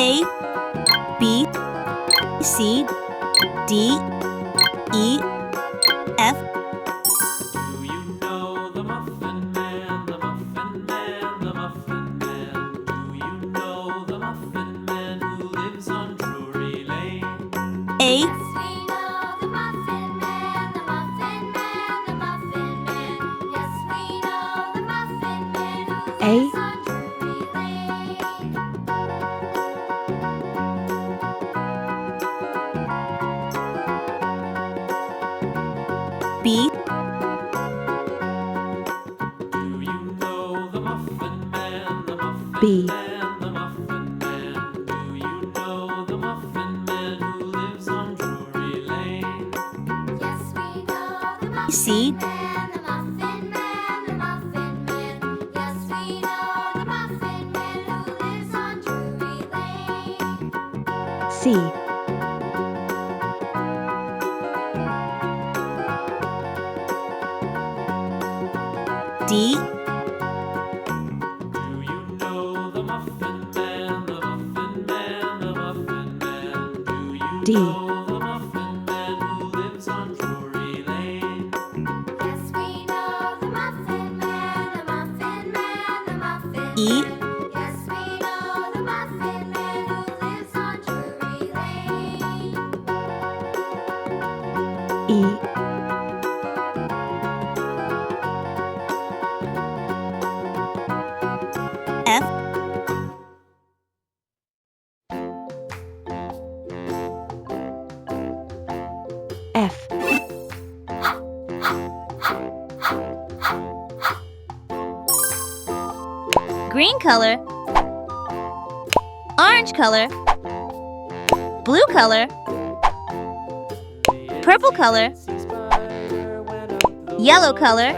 A, B, C, D, E, F. Do you know the Muffin Man, the Muffin Man, the Muffin Man? Do you know the Muffin Man who lives on Drury Lane? A, Yes, we know the Muffin Man, the Muffin Man, the Muffin Man. Yes, we know the Muffin Man who lives on Drury Lane. B, Do you know the Muffin Man, the Muffin B. Man, the Muffin Man? Do you know the Muffin Man who lives on Drury Lane? Yes, we know the Muffin C, Man, the Muffin Man, the Muffin Man. Yes, we know the Muffin Man who lives on Drury Lane. C, D, Do you know the Muffin Man, the Muffin Man, the Muffin Man? Do you D. know the Muffin Man who lives on Drury Lane? Yes, we know the Muffin Man, the Muffin Man, the Muffin E, Man. Yes, we know the Muffin Man who lives on Drury Lane. E, F, F, green color, orange color, blue color, purple color, yellow color,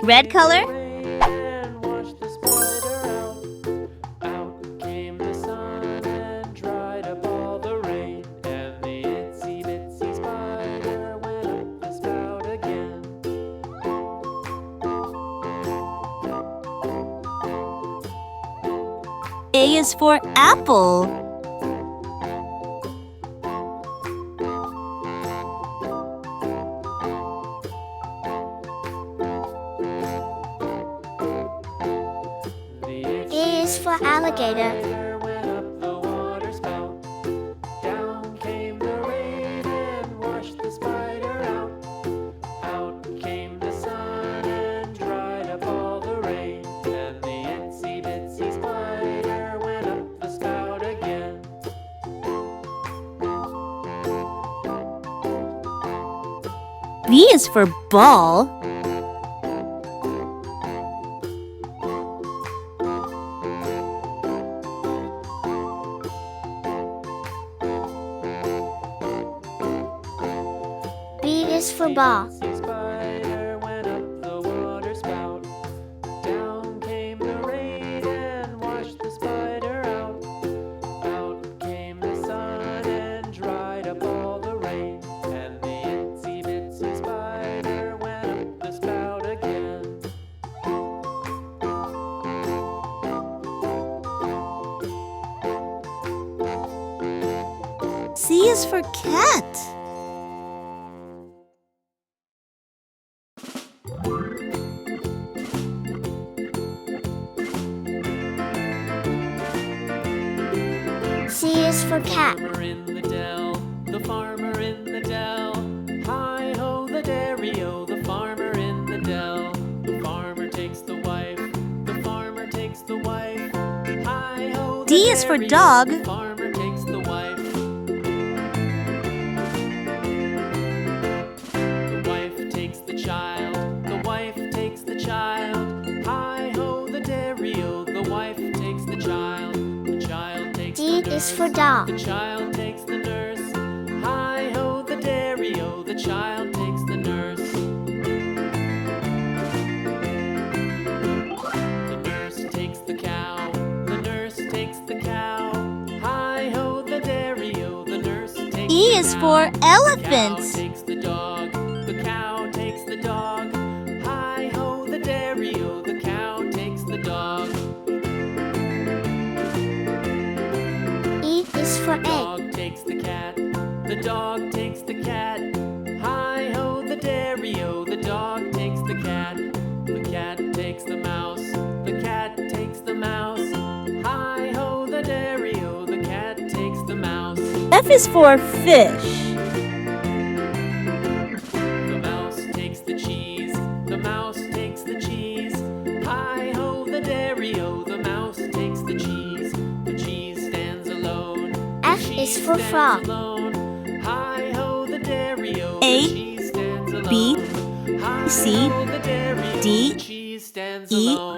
red color, And watched the spider out. Out came the sun and dried up all the rain. And the itsy bitsy spider went up the spout again. A is for apple. The A is for alligator. spider went up the water spout. Down came the rain and washed the spider out. Out came the sun and dried up all the rain. And the itsy bitsy spider went up the spout again. B is for ball. B is for ball. Itsy spider went up the water spout. Down came the rain and washed the spider out. Out came the sun and dried up all the rain. And the itsy bitsy spider went up the spout again. C is for cat. C is for cat. Farmer in the dell, the farmer in the dell. Hi ho the dairy-o, the farmer in the dell. The farmer takes the wife, the farmer takes the wife. Hi ho the D is for dairy-o, dog. the farmer takes the wife. The wife takes the child, the wife takes the child. Hi ho the dairy-o, the wife takes the child. The child takes D the is nurse. for dog. The child takes the nurse. Hi ho the dairy-o, the child takes the nurse. The nurse takes the cow. The nurse takes the cow. Hi ho the dairy-o, the nurse takes E the is cow. for The cow elephant. takes the dog. The cow takes the dog. Hi ho the dairy-o, the cow takes the dog. for The egg. dog takes the cat. The dog takes the cat. Hi ho the dairy-o. The dog takes the cat. The cat takes the mouse. The cat takes the mouse. Hi ho the dairy-o. The cat takes the mouse. F is for fish. The mouse takes the cheese. The mouse takes the cheese. Hi ho the dairy-o. The mouse takes the cheese. The cheese stands alone. F is for frog. Hi ho the dairy-o. A, The cheese stands alone. B, Hi C, ho the dairy-o. D, The cheese stands E, alone.